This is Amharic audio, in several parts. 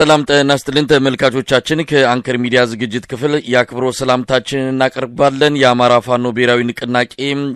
ሰላም ጤና ይስጥልን ተመልካቾቻችን ከአንከር ሚዲያ ዝግጅት ክፍል ያክብሮ ሰላምታችንን እናቀርባለን። የአማራ ፋኖ ብሔራዊ ንቅናቄ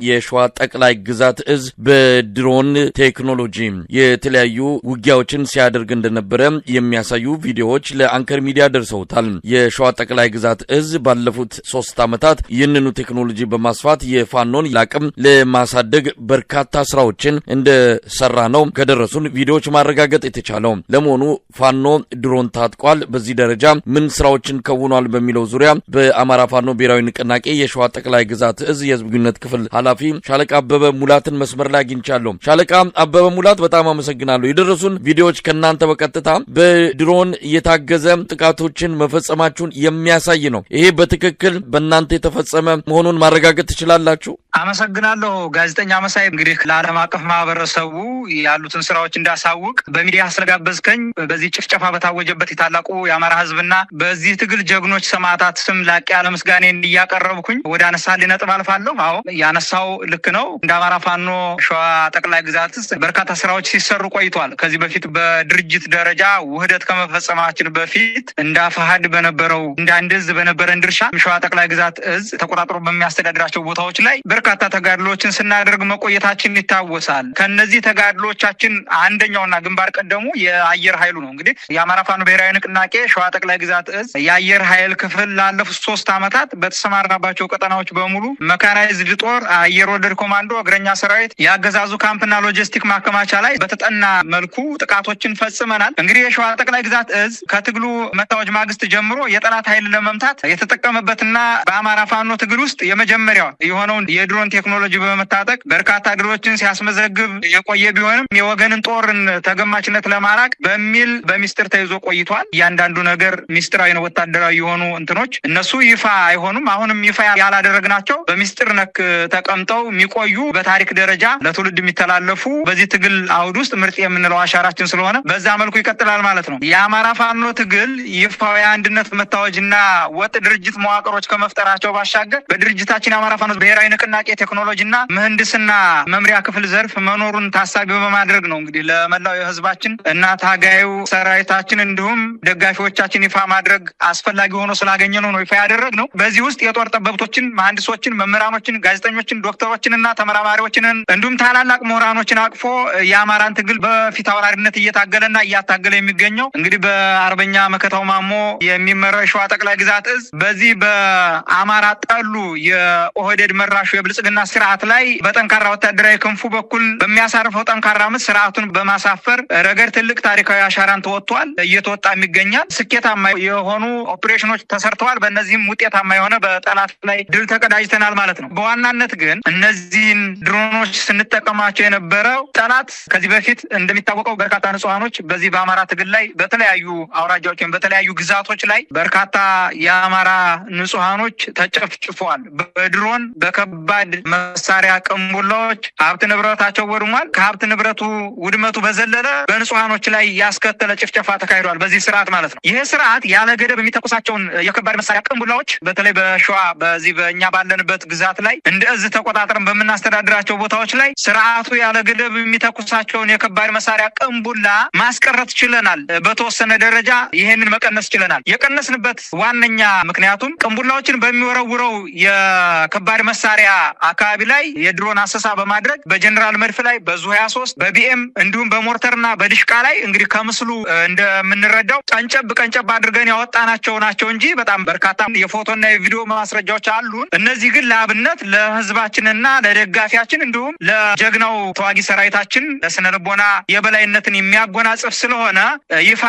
የሸዋ ጠቅላይ ግዛት እዝ በድሮን ቴክኖሎጂ የተለያዩ ውጊያዎችን ሲያደርግ እንደነበረ የሚያሳዩ ቪዲዮዎች ለአንከር ሚዲያ ደርሰውታል። የሸዋ ጠቅላይ ግዛት እዝ ባለፉት 3 ዓመታት ይህንኑ ቴክኖሎጂ በማስፋት የፋኖን አቅም ለማሳደግ በርካታ ስራዎችን እንደሰራ ነው ከደረሱን ቪዲዮዎች ማረጋገጥ የተቻለው። ለመሆኑ ፋኖ ድሮን ታጥቋል በዚህ ደረጃ ምን ስራዎችን ከውኗል በሚለው ዙሪያ በአማራ ፋኖ ብሔራዊ ንቅናቄ የሸዋ ጠቅላይ ግዛት እዝ የህዝብ ግንኙነት ክፍል ኃላፊ ሻለቃ አበበ ሙላትን መስመር ላይ አግኝቻለሁ። ሻለቃ አበበ ሙላት በጣም አመሰግናለሁ። የደረሱን ቪዲዮዎች ከናንተ በቀጥታ በድሮን የታገዘ ጥቃቶችን መፈጸማችሁን የሚያሳይ ነው። ይሄ በትክክል በእናንተ የተፈጸመ መሆኑን ማረጋገጥ ትችላላችሁ? አመሰግናለሁ ጋዜጠኛ መሳይ። እንግዲህ ለዓለም አቀፍ ማህበረሰቡ ያሉትን ስራዎች እንዳሳውቅ በሚዲያ አስተጋበዝከኝ። በዚህ ጭፍጨፋ በታወጀበት የታላቁ የአማራ ህዝብና በዚህ ትግል ጀግኖች ሰማዕታት ስም ላቅ ያለ ምስጋናን እያቀረብኩኝ ወደ አነሳልኝ ነጥብ አልፋለሁ። አዎ ያነሳው ልክ ነው። እንደ አማራ ፋኖ ሸዋ ጠቅላይ ግዛት በርካታ ስራዎች ሲሰሩ ቆይቷል። ከዚህ በፊት በድርጅት ደረጃ ውህደት ከመፈጸማችን በፊት እንዳፋሃድ በነበረው እንዳንደዝ በነበረን ድርሻ ሸዋ ጠቅላይ ግዛት እዝ ተቆጣጥሮ በሚያስተዳድራቸው ቦታዎች ላይ በርካታ ተጋድሎችን ስናደርግ መቆየታችን ይታወሳል። ከነዚህ ተጋድሎቻችን አንደኛውና ግንባር ቀደሙ የአየር ኃይሉ ነው። እንግዲህ የአማራ ፋኖ ብሔራዊ ንቅናቄ ሸዋ ጠቅላይ ግዛት እዝ የአየር ኃይል ክፍል ላለፉት 3 ዓመታት በተሰማራባቸው ቀጠናዎች በሙሉ መካናይዝድ ጦር፣ አየር ወለድ ኮማንዶ፣ እግረኛ ሰራዊት፣ የአገዛዙ ካምፕና ሎጂስቲክ ማከማቻ ላይ በተጠና መልኩ ጥቃቶችን ፈጽመናል። እንግዲህ የሸዋ ጠቅላይ ግዛት እዝ ከትግሉ መታወጅ ማግስት ጀምሮ የጠላት ኃይል ለመምታት የተጠቀመበትና በአማራ ፋኖ ትግል ውስጥ የመጀመሪያው የሆነውን የድሮን ቴክኖሎጂ በመታጠቅ በርካታ ድሎችን ሲያስመዘግብ የቆየ ቢሆንም የወገንን ጦርን ተገማችነት ለማራቅ በሚል በሚስጥር ተይዞ ቆይቷል። እያንዳንዱ ነገር ሚስጥራዊ ነው። ወታደራዊ የሆኑ እንትኖች እነሱ ይፋ አይሆኑም። አሁንም ይፋ ያላደረግናቸው በሚስጥር ነክ ተቀምጠው የሚቆዩ በታሪክ ደረጃ ለትውልድ የሚተላለፉ በዚህ ትግል አውድ ውስጥ ምርጥ የምንለው አሻራችን ስለሆነ በዛ መልኩ ይቀጥላል ማለት ነው። የአማራ ፋኖ ትግል ይፋዊ አንድነት መታወጅና ወጥ ድርጅት መዋቅሮች ከመፍጠራቸው ባሻገር በድርጅታችን የአማራ ፋኖ ብሔራዊ ንቅናቄ ቴክኖሎጂና ምህንድስና መምሪያ ክፍል ዘርፍ መኖሩን ታሳቢ በማድረግ ነው እንግዲህ ለመላው የህዝባችን እና ታጋዩ ሰራዊታችን እንዲሁም ደጋፊዎቻችን ይፋ ማድረግ አስፈላጊ ሆኖ ስላገኘነው ነው ይፋ ያደረግነው። በዚህ ውስጥ የጦር ጠበብቶችን፣ መሐንዲሶችን፣ መምህራኖችን፣ ጋዜጠኞችን፣ ዶክተሮችንና ተመራማሪዎችን እንዲሁም ታላላቅ ምሁራኖችን አቅፎ የአማራን ትግል በፊት አውራሪነት እየታገለና እያታገለ የሚገኘው እንግዲህ በአርበኛ መከታው ማሞ የሚመራው የሸዋ ጠቅላይ ግዛት እዝ በዚህ በአማራ ጠሉ የኦህዴድ መራሹ የብልጽግና ስርዓት ላይ በጠንካራ ወታደራዊ ክንፉ በኩል በሚያሳርፈው ጠንካራ ምት ስርዓቱን በማሳፈር ረገድ ትልቅ ታሪካዊ አሻራን ተወጥቷል፣ እየተወጣም ይገኛል። ስኬታማ የሆኑ ኦፕሬሽኖች ተሰርተዋል። በእነዚህም ውጤታማ የሆነ በጠላት ላይ ድል ተቀዳጅተናል ማለት ነው። በዋናነት ግን እነዚህን ድሮኖች ስንጠቀማቸው የነበረው ጠላት ከዚህ በፊት እንደሚታወቀው በርካታ ንጹሃኖች በዚህ በአማራ ትግል ላይ በተለያዩ አውራጃዎች ወይም በተለያዩ ግዛቶች ላይ በርካታ የአማራ ንጹሃኖች ተጨፍጭፈዋል። በድሮን በከባድ መሳሪያ ቅንቡላዎች ሀብት ንብረታቸው ወድሟል። ከሀብት ንብረቱ ውድመቱ በዘለለ በንጹሃኖች ላይ ያስከተለ ጭፍጨፋ ተካሂዷል በዚህ ስርዓት ማለት ነው። ይህ ስርዓት ያለ ገደብ የሚተኩሳቸውን የከባድ መሳሪያ ቅንቡላዎች በተለይ በሸዋ በዚህ በእኛ ባለንበት ግዛት ላይ እንደ እዝ ተቆጣጥረን በምናስተዳድራቸው ቦታዎች ላይ ስርዓቱ ያለ ገደብ የሚተኩሳቸውን የከባድ መሳሪያ ቅንቡላ ማስቀረት ችለናል። በተወሰነ ደረጃ ይሄንን መቀነስ ችለናል። የቀነስንበት ዋነኛ ምክንያቱም ቅንቡላዎችን በሚወረውረው የከባድ መሳሪያ አካባቢ ላይ የድሮን አሰሳ በማድረግ በጀነራል መድፍ ላይ በዙ 23 በቢኤም እንዲሁም በሞርተርና በድሽቃ ላይ እንግዲህ ከምስሉ እንደምንረዳው ቀንጨብ አድርገን ያወጣናቸው ናቸው እንጂ በጣም በርካታ የፎቶና የቪዲዮ ማስረጃዎች አሉን። እነዚህ ግን ለአብነት ለህዝባችንና ለደጋፊያችን እንዲሁም ለጀግናው ተዋጊ ሰራዊታችን ለስነ ልቦና የበላይነትን የሚያጎናጽፍ ስለሆነ ይፋ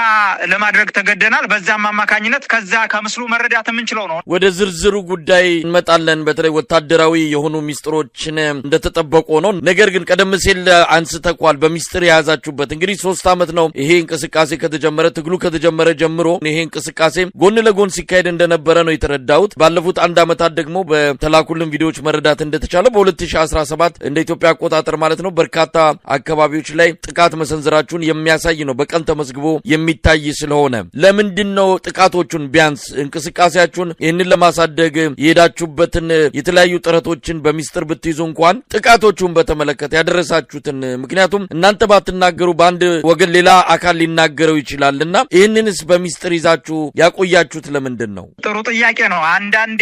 ለማድረግ ተገደናል። በዛም አማካኝነት ከዛ ከምስሉ መረዳት የምንችለው ነው። ወደ ዝርዝሩ ጉዳይ እንመጣለን። በተለይ ወታደራዊ የሆኑ ሚስጥሮችን እንደተጠበቁ ነው። ነገር ግን ቀደም ሲል አንስተኳል በሚስጥር የያዛችሁበት እንግዲህ 3 ዓመት ነው ይሄ እንቅስቃሴ ከተጀመረ ትግሉ ከተጀመረ ጀምሮ ይሄ እንቅስቃሴ ጎን ለጎን ሲካሄድ እንደነበረ ነው የተረዳሁት። ባለፉት 1 ዓመታት ደግሞ በተላኩልን ቪዲዮዎች መረዳት እንደተቻለ በ2017 እንደ ኢትዮጵያ አቆጣጠር ማለት ነው በርካታ አካባቢዎች ላይ ጥቃት መሰንዘራችሁን የሚያሳይ ነው በቀን ተመዝግቦ የሚታይ ስለሆነ ለምንድን ነው ጥቃቶቹን ቢያንስ እንቅስቃሴያችሁን ይህንን ለማሳደግ የሄዳችሁበትን የተለያዩ ጥረቶችን በሚስጥር ብትይዙ እንኳን ጥቃቶቹን በተመለከተ ያደረሳችሁትን ምክንያቱም እናንተ ባትናገሩ በአንድ ወገን ሌላ አካል ሊናገረው ይችላል ይባላልና ይህንንስ በሚስጥር ይዛችሁ ያቆያችሁት ለምንድን ነው? ጥሩ ጥያቄ ነው። አንዳንዴ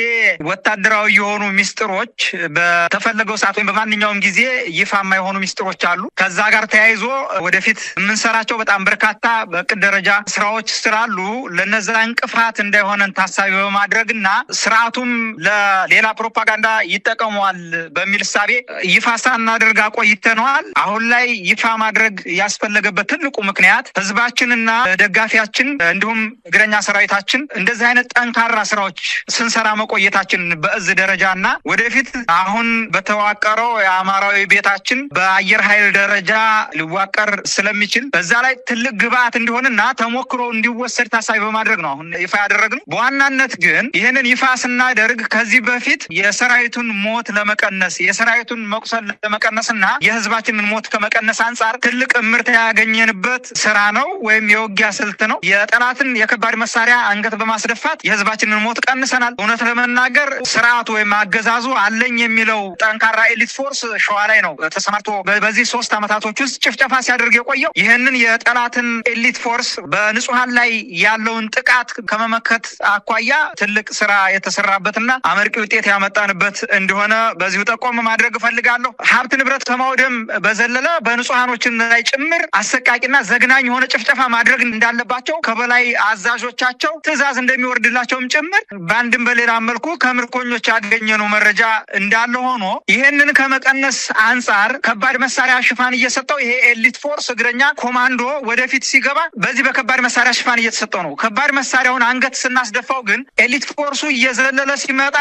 ወታደራዊ የሆኑ ሚስጥሮች በተፈለገው ሰዓት ወይም በማንኛውም ጊዜ ይፋ የማይሆኑ ሚስጥሮች አሉ። ከዛ ጋር ተያይዞ ወደፊት የምንሰራቸው በጣም በርካታ በእቅድ ደረጃ ስራዎች ስላሉ ለነዛ እንቅፋት እንዳይሆነን ታሳቢ በማድረግና ስርዓቱም ለሌላ ፕሮፓጋንዳ ይጠቀመዋል በሚል እሳቤ ይፋ ሳናደርግ ቆይተነዋል። አሁን ላይ ይፋ ማድረግ ያስፈለገበት ትልቁ ምክንያት ህዝባችንና ደጋፊያችን እንዲሁም እግረኛ ሰራዊታችን እንደዚህ አይነት ጠንካራ ስራዎች ስንሰራ መቆየታችን በእዝ ደረጃና ወደፊት አሁን በተዋቀረው የአማራዊ ቤታችን በአየር ኃይል ደረጃ ሊዋቀር ስለሚችል በዛ ላይ ትልቅ ግብአት እንዲሆንና ተሞክሮ እንዲወሰድ ታሳቢ በማድረግ ነው አሁን ይፋ ያደረግነው። በዋናነት ግን ይህንን ይፋ ስናደርግ ከዚህ በፊት የሰራዊቱን ሞት ለመቀነስ የሰራዊቱን መቁሰል ለመቀነስና የህዝባችንን ሞት ከመቀነስ አንጻር ትልቅ ምርት ያገኘንበት ስራ ነው ወይም የውጊያ ስልት ነው። የጠላትን የከባድ መሳሪያ አንገት በማስደፋት የህዝባችንን ሞት ቀንሰናል። እውነት ለመናገር ስርዓቱ ወይም አገዛዙ አለኝ የሚለው ጠንካራ ኤሊት ፎርስ ሸዋ ላይ ነው ተሰማርቶ በዚህ 3 ዓመታቶች ውስጥ ጭፍጨፋ ሲያደርግ የቆየው። ይህንን የጠላትን ኤሊት ፎርስ በንጹሃን ላይ ያለውን ጥቃት ከመመከት አኳያ ትልቅ ስራ የተሰራበትና አመርቂ ውጤት ያመጣንበት እንደሆነ በዚሁ ጠቆም ማድረግ እፈልጋለሁ። ሀብት ንብረት ከማውደም በዘለለ በንጹሃኖችን ላይ ጭምር አሰቃቂና ዘግናኝ የሆነ ጭፍጨፋ ማድረግ እንዳለባቸው ከበላይ አዛዦቻቸው ትዕዛዝ እንደሚወርድላቸውም ጭምር በአንድም በሌላ መልኩ ከምርኮኞች ያገኘነው መረጃ እንዳለ ሆኖ ይህንን ከመቀነስ አንጻር ከባድ መሳሪያ ሽፋን እየሰጠው ይሄ ኤሊት ፎርስ እግረኛ ኮማንዶ ወደፊት ሲገባ በዚህ በከባድ መሳሪያ ሽፋን እየተሰጠው ነው። ከባድ መሳሪያውን አንገት ስናስደፋው ግን ኤሊት ፎርሱ እየዘለለ ሲመጣ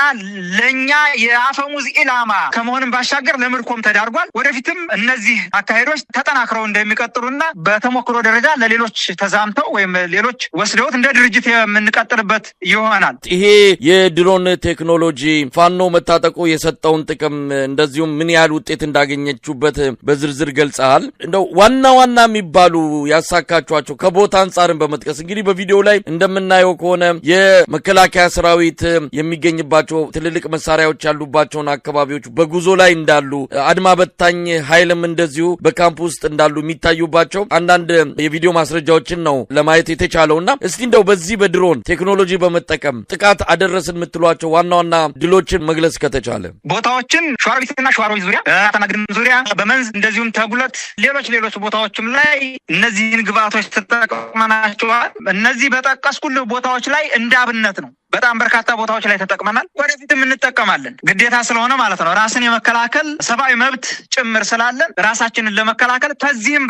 ለኛ የአፈሙዝ ኢላማ ከመሆንም ባሻገር ለምርኮም ተዳርጓል። ወደፊትም እነዚህ አካሄዶች ተጠናክረው እንደሚቀጥሉና በተሞክሮ ደረጃ ለሌሎች ተዛምተው ወይም ሌሎች ወስደውት እንደ ድርጅት የምንቀጥልበት ይሆናል። ይሄ የድሮን ቴክኖሎጂ ፋኖ መታጠቁ የሰጠውን ጥቅም እንደዚሁም ምን ያህል ውጤት እንዳገኘችሁበት በዝርዝር ገልጸሃል። እንደው ዋና ዋና የሚባሉ ያሳካችኋቸው ከቦታ አንጻርን በመጥቀስ እንግዲህ በቪዲዮ ላይ እንደምናየው ከሆነ የመከላከያ ሰራዊት የሚገኝባቸው ትልልቅ መሳሪያዎች ያሉባቸውን አካባቢዎች በጉዞ ላይ እንዳሉ፣ አድማ በታኝ ኃይልም እንደዚሁ በካምፕ ውስጥ እንዳሉ የሚታዩባቸው አንዳንድ የቪዲዮ ማስረጃዎችን ነው ለማየት የተቻለውና እስቲ እንደው በዚህ በድሮን ቴክኖሎጂ በመጠቀም ጥቃት አደረስን የምትሏቸው ዋና ዋና ድሎችን መግለጽ ከተቻለ። ቦታዎችን ሸዋሮቢትና ሸዋሮቢት ዙሪያ፣ አተናግድም ዙሪያ፣ በመንዝ እንደዚሁም ተጉለት ሌሎች ቦታዎችም ላይ እነዚህን ግብአቶች ተጠቅመናቸዋል። እነዚህ በጠቀስኩልህ ቦታዎች ላይ እንዳብነት ነው። በጣም በርካታ ቦታዎች ላይ ተጠቅመናል። ወደፊትም እንጠቀማለን። ግዴታ ስለሆነ ማለት ነው። ራስን የመከላከል ሰብአዊ መብት ጭምር ስላለን ራሳችንን ለመከላከል ከዚህም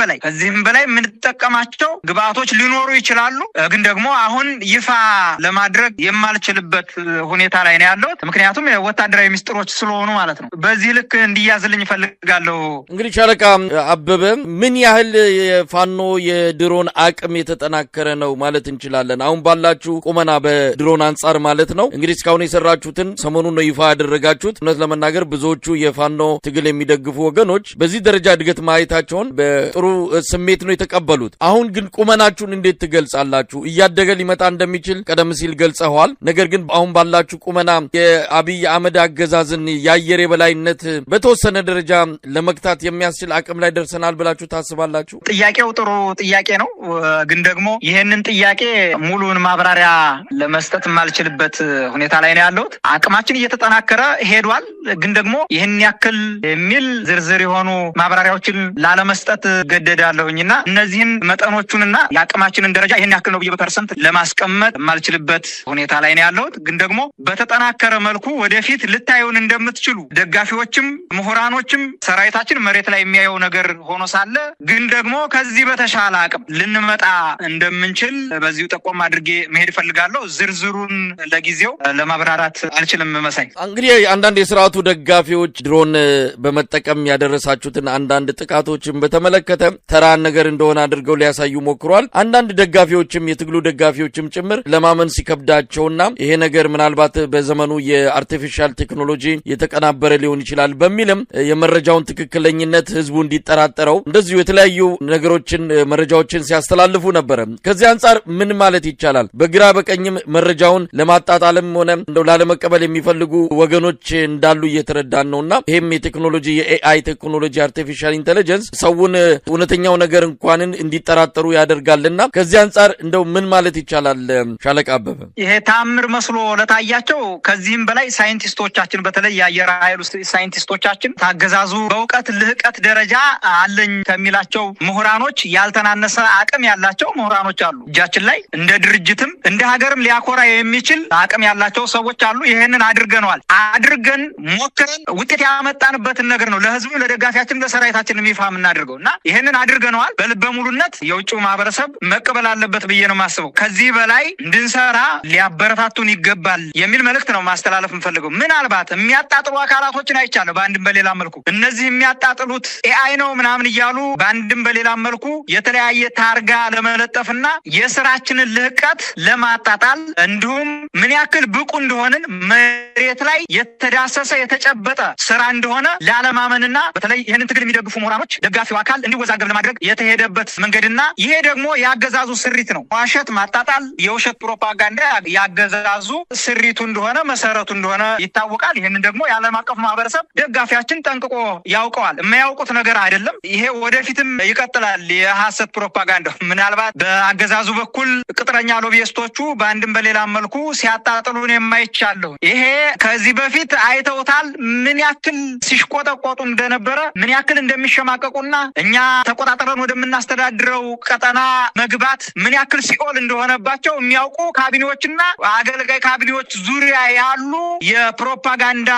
በላይ የምንጠቀማቸው ግብአቶች ሊኖሩ ይችላሉ። ግን ደግሞ አሁን ይፋ ለማድረግ የማልችልበት ሁኔታ ላይ ነው ያለሁት። ምክንያቱም ወታደራዊ ሚስጥሮች ስለሆኑ ማለት ነው። በዚህ ልክ እንዲያዝልኝ እፈልጋለሁ። እንግዲህ ሻለቃ አበበ ምን ያህል የፋኖ የድሮን አቅም የተጠናከረ ነው ማለት እንችላለን? አሁን ባላችሁ ቁመና በድሮን አንጻር ማለት ነው። እንግዲህ እስካሁን የሰራችሁትን ሰሞኑን ነው ይፋ ያደረጋችሁት። እውነት ለመናገር ብዙዎቹ የፋኖ ትግል የሚደግፉ ወገኖች በዚህ ደረጃ እድገት ማየታቸውን በጥሩ ስሜት ነው የተቀበሉት። አሁን ግን ቁመናችሁን እንዴት ትገልጻላችሁ? እያደገ ሊመጣ እንደሚችል ቀደም ሲል ገልጸዋል። ነገር ግን አሁን ባላችሁ ቁመና የአብይ አህመድ አገዛዝን የአየር የበላይነት በተወሰነ ደረጃ ለመግታት የሚያስችል አቅም ላይ ደርሰናል ብላችሁ ታስባላችሁ? ጥያቄው ጥሩ ጥያቄ ነው። ግን ደግሞ ይህንን ጥያቄ ሙሉን ማብራሪያ ለመስጠት ማልችልበት ሁኔታ ላይ ነው ያለሁት። አቅማችን እየተጠናከረ ሄዷል። ግን ደግሞ ይህን ያክል የሚል ዝርዝር የሆኑ ማብራሪያዎችን ላለመስጠት ገደዳለሁኝና እነዚህን መጠኖቹንና የአቅማችንን ደረጃ ይህን ያክል ነው ብዬ በፐርሰንት ለማስቀመጥ ማልችልበት ሁኔታ ላይ ነው ያለሁት። ግን ደግሞ በተጠናከረ መልኩ ወደፊት ልታዩን እንደምትችሉ ደጋፊዎችም ምሁራኖችም ሰራዊታችን መሬት ላይ የሚያየው ነገር ሆኖ ሳለ ግን ደግሞ ከዚህ በተሻለ አቅም ልንመጣ እንደምንችል በዚሁ ጠቆም አድርጌ መሄድ እፈልጋለሁ። ዝርዝሩን ለጊዜው ለማብራራት አልችልም። መሳይ እንግዲህ አንዳንድ የስርዓቱ ደጋፊዎች ድሮን በመጠቀም ያደረሳችሁትን አንዳንድ ጥቃቶችን በተመለከተ ተራ ነገር እንደሆነ አድርገው ሊያሳዩ ሞክሯል። አንዳንድ ደጋፊዎችም የትግሉ ደጋፊዎችም ጭምር ለማመን ሲከብዳቸውና ይሄ ነገር ምናልባት በዘመኑ የአርቲፊሻል ቴክኖሎጂ የተቀናበረ ሊሆን ይችላል በሚልም የመረጃውን ትክክለኝነት ህዝቡ እንዲጠራጠረው እንደዚሁ የተለያዩ ነገሮችን መረጃዎችን ሲያስተላልፉ ነበረ። ከዚህ አንጻር ምን ማለት ይቻላል? በግራ በቀኝም መረጃውን ለማጣጣልም ሆነ እንደው ላለመቀበል የሚፈልጉ ወገኖች እንዳሉ እየተረዳን ነውና ይሄም የቴክኖሎጂ የኤአይ ቴክኖሎጂ አርቲፊሻል ኢንተለጀንስ ሰውን እውነተኛው ነገር እንኳን እንዲጠራጠሩ ያደርጋልና ከዚህ አንፃር እንደው ምን ማለት ይቻላል ሻለቃ አበበ? ይሄ ታምር መስሎ ለታያቸው ከዚህም በላይ ሳይንቲስቶቻችን በተለይ የአየር ኃይል ውስጥ ሳይንቲስቶቻችን ታገዛዙ በእውቀት ልህቀት ደረጃ አለኝ ከሚላቸው ምሁራኖች ያልተናነሰ አቅም ያላቸው ምሁራኖች አሉ። እጃችን ላይ እንደ ድርጅትም እንደ ሀገርም ሊያኮራ የሚችል አቅም ያላቸው ሰዎች አሉ። ይሄንን አድርገን ሞክረን ውጤት ያመጣንበትን ነገር ነው ለህዝቡ ለደጋፊያችን ለሰራዊታችን ይፋ የምናደርገው እና ይሄንን አድርገነዋል። በልበ ሙሉነት የውጭው ማህበረሰብ መቀበል አለበት ብዬ ነው የማስበው። ከዚህ በላይ እንድንሰራ ሊያበረታቱን ይገባል የሚል መልእክት ነው ማስተላለፍ እንፈልገው። ምናልባት የሚያጣጥሉ አካላቶችን አይቻለሁ በአንድም በሌላ መልኩ እነዚህ የሚያጣጥሉት ኤአይ ነው ምናምን እያሉ በአንድም በሌላ መልኩ የተለያየ ታርጋ ለመለጠፍና የስራችንን ልህቀት ለማጣጣል እንዲሁም ምን ያክል ብቁ እንደሆንን መሬት ላይ የተዳሰሰ የተጨበጠ ስራ እንደሆነ ላለማመንና በተለይ ይህንን ትግል የሚደግፉ ምሁራኖች ደጋፊው አካል እንዲወዛገብ ለማድረግ የተሄደበት መንገድና ይሄ ደግሞ ያገዛዙ ስሪት ነው። ዋሸት ማጣጣል፣ የውሸት ፕሮፓጋንዳ ያገዛዙ ስሪቱ እንደሆነ መሰረቱ እንደሆነ ይታወቃል። ይህንን ደግሞ የዓለም አቀፍ ማህበረሰብ ደጋፊያችን ጠንቅቆ ያውቀዋል። የማያውቁት ነገር አይደለም። ይሄ ወደፊትም ይቀጥላል። የሐሰት ፕሮፓጋንዳ ምናልባት በአገዛዙ በኩል ቅጥረኛ ሎቢስቶቹ በአንድም በሌላ መልኩ ሲያጣጥሉን የማይቻለው ይሄ ከዚህ በፊት አይተውታል። ምን ያክል ሲሽቆጠቆጡ እንደነበረ ምን ያክል እንደሚሸማቀቁና እኛ ተቆጣጥረን ወደምናስተዳድረው ቀጠና መግባት ምን ያክል ሲኦል እንደሆነባቸው የሚያውቁ ካቢኔዎችና አገልጋይ ካቢኔዎች ዙሪያ ያሉ የፕሮፓጋንዳ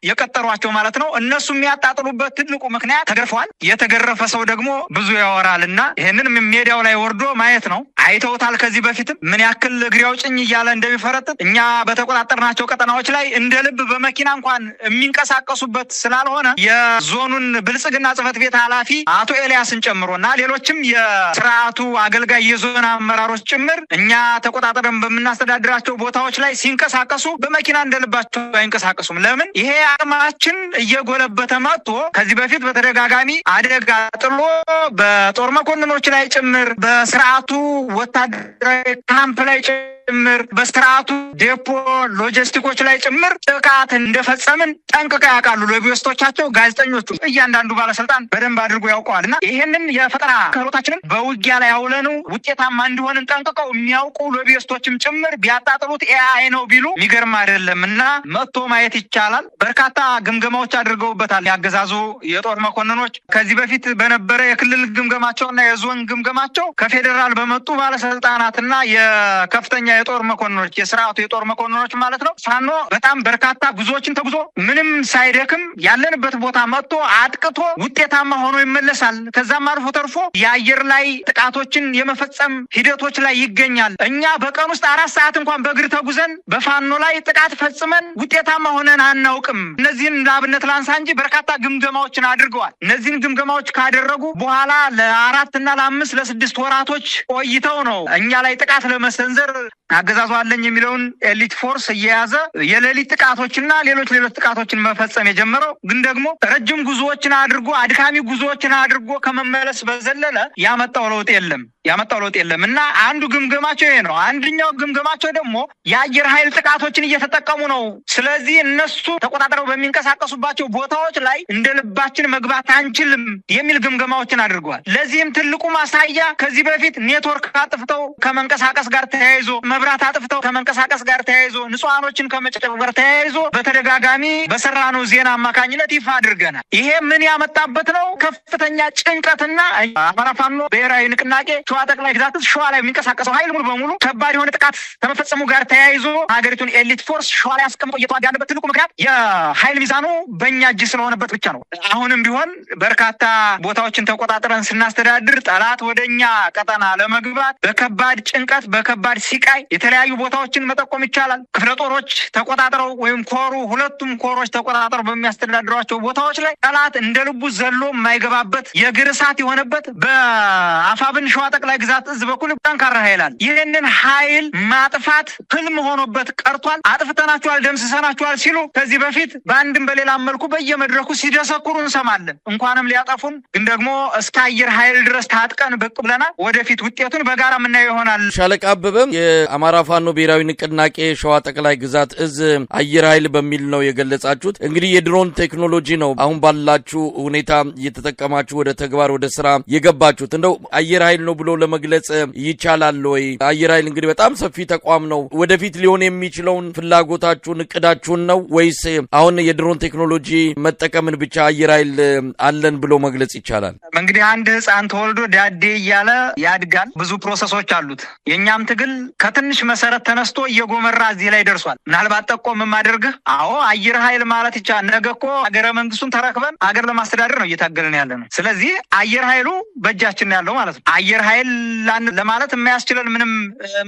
የቀጠሯቸው ማለት ነው። እነሱ የሚያጣጥሉበት ትልቁ ምክንያት ተገርፈዋል። የተገረፈ ሰው ደግሞ ብዙ ያወራልና ይሄንን ሜዲያው ላይ ወርዶ ማየት ነው። አይተውታል። ከዚህ በፊትም ምን ያክል እግሬ አውጭኝ እያለ እንደሚፈረጥጥ እኛ በተቆጣጠርናቸው ቀጠናዎች ላይ እንደ ልብ በመኪና እንኳን የሚንቀሳቀሱበት ስላልሆነ የዞኑን ብልጽግና ጽህፈት ቤት ኃላፊ አቶ ኤልያስን ጨምሮና ሌሎችም የስርዓቱ አገልጋይ የዞን አመራሮች ጭምር እኛ ተቆጣጠረን በምናስተዳድራቸው ቦታዎች ላይ ሲንቀሳቀሱ በመኪና እንደልባቸው አይንቀሳቀሱም። ለምን? ይሄ አቅማችን እየጎለበተ መጥቶ ከዚህ በፊት በተደጋጋሚ አደጋ ጥሎ በጦር መኮንኖች ላይ ጭምር በስርዓቱ ወታደራዊ ካምፕ ላይ ጭምር በስርዓቱ ዴፖ ሎጂስቲኮች ላይ ጭምር ጥቃት እንደፈጸምን ጠንቅቀው ያውቃሉ። ሎቢስቶቻቸው፣ ጋዜጠኞቹ፣ እያንዳንዱ ባለስልጣን በደንብ አድርጎ ያውቀዋልና ይሄንን የፈጠራ ክህሎታችንን በውጊያ ላይ አውለኑ ውጤታማ እንዲሆንን ጠንቅቀው የሚያውቁ ሎቢስቶችም ጭምር ቢያጣጥሉት ኤአይ ነው ቢሉ የሚገርም አይደለም እና መጥቶ ማየት ይቻላል። በርካታ ግምገማዎች አድርገውበታል ያገዛዙ የጦር መኮንኖች። ከዚህ በፊት በነበረ የክልል ግምገማቸውና የዞን ግምገማቸው ከፌዴራል በመጡ ባለስልጣናትና የከፍተኛ የጦር መኮንኖች የስርዓቱ የጦር መኮንኖች ማለት ነው ፋኖ በጣም በርካታ ጉዞዎችን ተጉዞ ምንም ሳይደክም ያለንበት ቦታ መጥቶ አጥቅቶ ውጤታማ ሆኖ ይመለሳል። ከዛም አልፎ ተርፎ የአየር ላይ ጥቃቶችን የመፈጸም ሂደቶች ላይ ይገኛል። እኛ በቀን ውስጥ 4 ሰዓት እንኳን በእግር ተጉዘን በፋኖ ላይ ጥቃት ፈጽመን ውጤታማ ሆነን አናውቅም። እነዚህን ለአብነት ላንሳ እንጂ በርካታ ግምገማዎችን አድርገዋል። እነዚህን ግምገማዎች ካደረጉ በኋላ ለ4 እና ለ5 ለ6 ወራቶች ቆይተው ነው እኛ ላይ ጥቃት ለመሰንዘር አገዛዙ አለኝ የሚለውን ኤሊት ፎርስ እየያዘ የሌሊት ጥቃቶችና ሌሎች ጥቃቶችን መፈጸም የጀመረው። ግን ደግሞ ረጅም ጉዞዎችን አድርጎ አድካሚ ጉዞዎችን አድርጎ ከመመለስ በዘለለ ያመጣው ለውጥ የለም እና አንዱ ግምገማቸው ይሄ ነው። አንደኛው ግምገማቸው ደግሞ የአየር ኃይል ጥቃቶችን እየተጠቀሙ ነው። ስለዚህ እነሱ ተቆጣጥረው በሚንቀሳቀሱባቸው ቦታዎች ላይ እንደ ልባችን መግባት አንችልም የሚል ግምገማዎችን አድርገዋል። ለዚህም ትልቁ ማሳያ ከዚህ በፊት ኔትወርክ አጥፍተው ከመንቀሳቀስ ጋር ተያይዞ መብራት አጥፍተው ከመንቀሳቀስ ጋር ተያይዞ ንጹሃኖችን ከመጨጨፍ ጋር ተያይዞ በተደጋጋሚ በሰራነው ዜና አማካኝነት ይፋ አድርገናል። ይሄ ምን ያመጣበት ነው? ከፍተኛ ጭንቀትና አማራ ፋኖ ብሔራዊ ንቅናቄ ሸዋ ጠቅላይ ግዛት ሸዋ ላይ የሚንቀሳቀሰው ኃይል ሙሉ በሙሉ ከባድ የሆነ ጥቃት ከመፈጸሙ ጋር ተያይዞ ሀገሪቱን ኤሊት ፎርስ ሸዋ ላይ አስቀምጦ እየተዋጋ ያለበት ትልቁ ምክንያት የኃይል ሚዛኑ በእኛ እጅ ስለሆነበት ብቻ ነው። አሁንም ቢሆን በርካታ ቦታዎችን ተቆጣጥረን ስናስተዳድር ጠላት ወደኛ ቀጠና ለመግባት በከባድ ጭንቀት በከባድ ሲቃይ የተለያዩ ቦታዎችን መጠቆም ይቻላል። ክፍለ ጦሮች ተቆጣጥረው ወይም ኮሩ ሁለቱም ኮሮች ተቆጣጥረው በሚያስተዳድሯቸው ቦታዎች ላይ ጠላት እንደ ልቡ ዘሎ የማይገባበት የእግር እሳት የሆነበት በአፋብን ሸዋ ጠቅላይ ግዛት እዝ በኩል ጠንካራ ኃይል አለ። ይህንን ኃይል ማጥፋት ህልም ሆኖበት ቀርቷል። አጥፍተናቸዋል፣ ደምስሰናቸዋል ሲሉ ከዚህ በፊት በአንድም በሌላ መልኩ በየመድረኩ ሲደሰኩሩ እንሰማለን። እንኳንም ሊያጠፉን ግን ደግሞ እስከ አየር ኃይል ድረስ ታጥቀን ብቅ ብለናል። ወደፊት ውጤቱን በጋራ የምናየው ይሆናል። ሻለቃ አበበም አማራ ፋኖ ብሔራዊ ንቅናቄ ሸዋ ጠቅላይ ግዛት እዝ አየር ኃይል በሚል ነው የገለጻችሁት። እንግዲህ የድሮን ቴክኖሎጂ ነው አሁን ባላችሁ ሁኔታ እየተጠቀማችሁ ወደ ተግባር ወደ ስራ የገባችሁት። እንደው አየር ኃይል ነው ብሎ ለመግለጽ ይቻላል ወይ? አየር ኃይል እንግዲህ በጣም ሰፊ ተቋም ነው። ወደፊት ሊሆን የሚችለውን ፍላጎታችሁን እቅዳችሁን ነው ወይስ አሁን የድሮን ቴክኖሎጂ መጠቀምን ብቻ አየር ኃይል አለን ብሎ መግለጽ ይቻላል? እንግዲህ አንድ ህፃን ተወልዶ ዳዴ እያለ ያድጋል። ብዙ ፕሮሰሶች አሉት። የኛም ትግል ከትንሽ መሰረት ተነስቶ እየጎመራ እዚህ ላይ ደርሷል። ምናልባት ጠቆም የማደርግህ አየር ኃይል ማለት ይቻላል ነገ እኮ ሀገረ መንግስቱን ተረክበን ሀገር ለማስተዳደር ነው እየታገልን ያለ ነው። ስለዚህ አየር ኃይሉ በእጃችን ያለው ማለት ነው። አየር ኃይል ለማለት የማያስችለን ምንም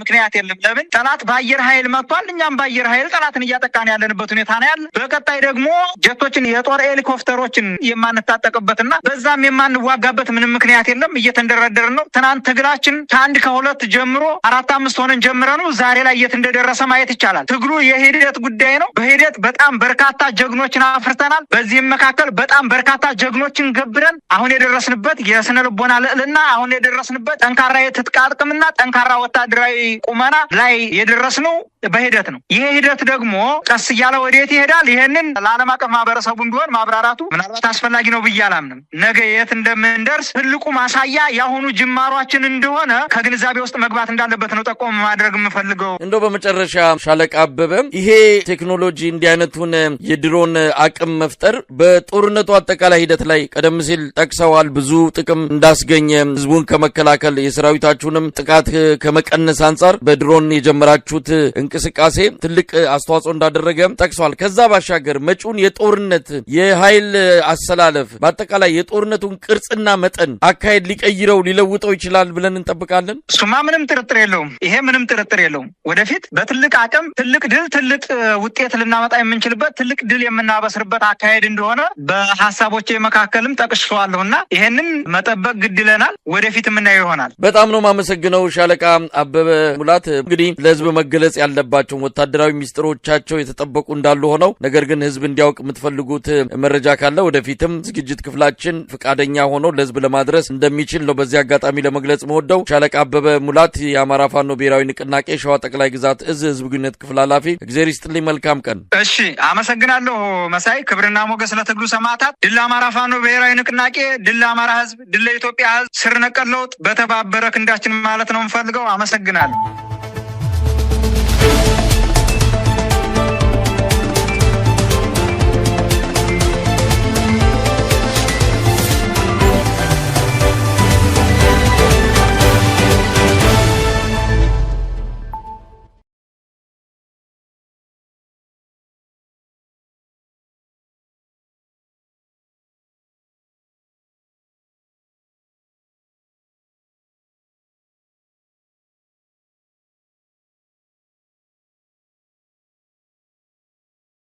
ምክንያት የለም። ለምን ጠላት በአየር ኃይል መጥቷል። እኛም በአየር ኃይል ጠላትን እያጠቃን ያለንበት ሁኔታ ነው ያለ። በቀጣይ ደግሞ ጀቶችን የጦር ሄሊኮፕተሮችን የማንታጠቅበትና በዛም የማንዋጋበት ምንም ምክንያት የለም። እየተንደረደርን ነው። ትናንት ትግላችን ከአንድ ከሁለት ጀምሮ 4-5 ሆነን ጀምረን ዛሬ ላይ የት እንደደረሰ ማየት ይቻላል። ትግሉ የሂደት ጉዳይ ነው። በሂደት በጣም በርካታ ጀግኖችን አፍርተናል። በዚህም መካከል በጣም በርካታ ጀግኖችን ገብረን አሁን የደረስንበት የስነ ልቦና ልዕልና፣ አሁን የደረስንበት ጠንካራ የትጥቅ አቅምና ጠንካራ ወታደራዊ ቁመና ላይ የደረስነው በሂደት ነው። ይሄ ሂደት ደግሞ ቀስ እያለ ወዴት ይሄዳል? ይሄንን ለዓለም አቀፍ ማህበረሰቡም ቢሆን ማብራራቱ ምናልባት አስፈላጊ ነው ብዬ አላምንም። ነገ የት እንደምንደርስ ትልቁ ማሳያ የአሁኑ ጅማሯችን እንደሆነ ከግንዛቤ ውስጥ መግባት እንዳለበት ነው ጠቆም ማድረግ የምፈልገው። እንደው በመጨረሻ ሻለቃ አበበ ይሄ ቴክኖሎጂ እንዲህ አይነቱን የድሮን አቅም መፍጠር በጦርነቱ አጠቃላይ ሂደት ላይ ቀደም ሲል ጠቅሰዋል ብዙ ጥቅም እንዳስገኘ፣ ህዝቡን ከመከላከል የሰራዊታችሁንም ጥቃት ከመቀነስ አንጻር በድሮን የጀመራችሁት እንቅስቃሴ ትልቅ አስተዋጽኦ እንዳደረገ ጠቅሰዋል። ከዛ ባሻገር መጪውን የጦርነት የኃይል አሰላለፍ በአጠቃላይ የጦርነቱን ቅርጽና መጠን አካሄድ ሊቀይረው ሊለውጠው ይችላል ብለን እንጠብቃለን። እሱማ ምንም ጥርጥር የለውም። ይሄ ምንም ጥርጥር የለውም። ወደፊት በትልቅ አቅም ትልቅ ድል ትልቅ ውጤት ልናመጣ የምንችልበት ትልቅ ድል የምናበስርበት አካሄድ እንደሆነ በሀሳቦቼ መካከልም ጠቅሼዋለሁና ይሄንን መጠበቅ ግድ ይለናል። ወደፊት የምናየው ይሆናል። በጣም ነው የማመሰግነው ሻለቃ አበበ ሙላት። እንግዲህ ለህዝብ መገለጽ ያለባቸውን ወታደራዊ ሚስጥሮቻቸው የተጠበቁ እንዳሉ ሆነው ነገር ግን ህዝብ እንዲያውቅ የምትፈልጉት መረጃ ካለ ወደፊትም ዝግጅት ክፍላችን ፍቃደኛ ሆኖ ለህዝብ ለማድረስ እንደሚችል ነው በዚህ አጋጣሚ ለመግለጽ መወደው። ሻለቃ አበበ ሙላት የአማራ ፋኖ ብሔራዊ ንቅናቄ ሸዋ ጠቅላይ ግዛት እዝ ህዝብ ግንኙነት ክፍል ኃላፊ፣ እግዚአብሔር ይስጥልኝ። መልካም ቀን። እሺ፣ አመሰግናለሁ መሳይ። ክብርና ሞገስ ለትግሉ ሰማዕታት። ድል አማራ ፋኖ ብሔራዊ ንቅናቄ፣ ድል አማራ ህዝብ፣ ድል ለኢትዮጵያ ህዝብ። ስር ነቀል ለውጥ በተባበረ ክንዳችን ማለት ነው የምፈልገው። አመሰግናለሁ።